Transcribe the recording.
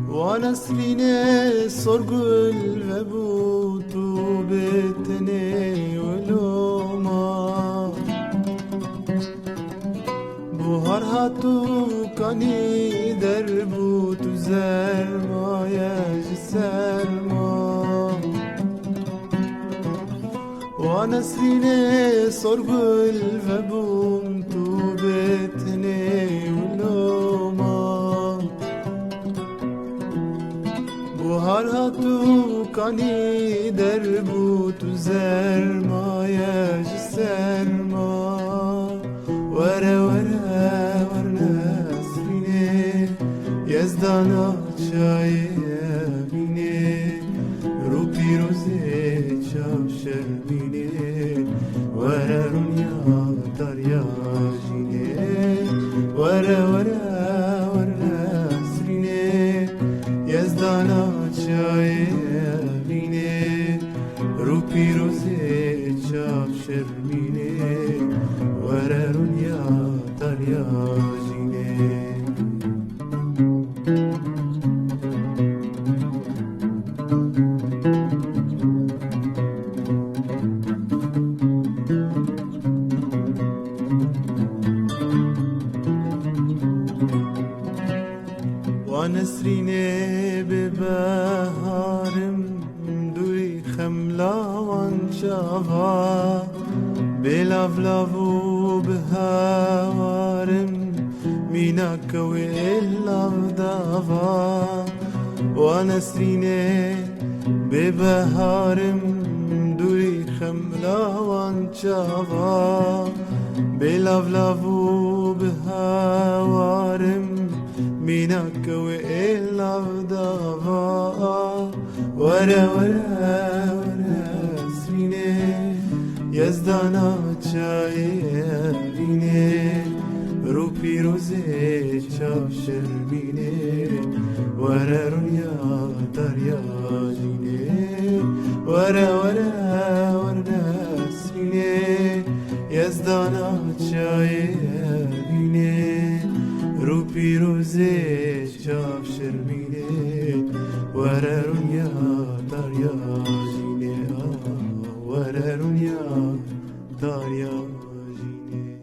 ونسرين صرقل وبوتو بتني ولوما بوهر هاتو كاني دربو تزرما يا جسرما ونسرين صرقل وبوتو بتني ولوما بوهر هاتو كاني دربو تزرما يا جسرما ورا ورا ورا سريني يزدانا شايبيني روبي روزي شافشر بيني ورا رونيا داريا جيني ورا ورا ورا سريني يزدانا شايبيني روبي روزي شافشر بيني ورا رونيا داريا جيني ونسريني ببهارم دوي خملا وانشافا بلافلافو بهوارم ميناك واللافدافا ونسريني ببهارم دوي خملا وانشافا بلافلافو بهوارم ميناك واللافدافا ورا ورا ورا سريني يزدانا شايبيني روبي روزي شافشر بيني ورا رونيا داريا جيني ورا ورا ورا سريني يزدانا شايبيني روبي روزي شافشر بيني ورا رونيا داريا جيني ورا رونيا داريا جيني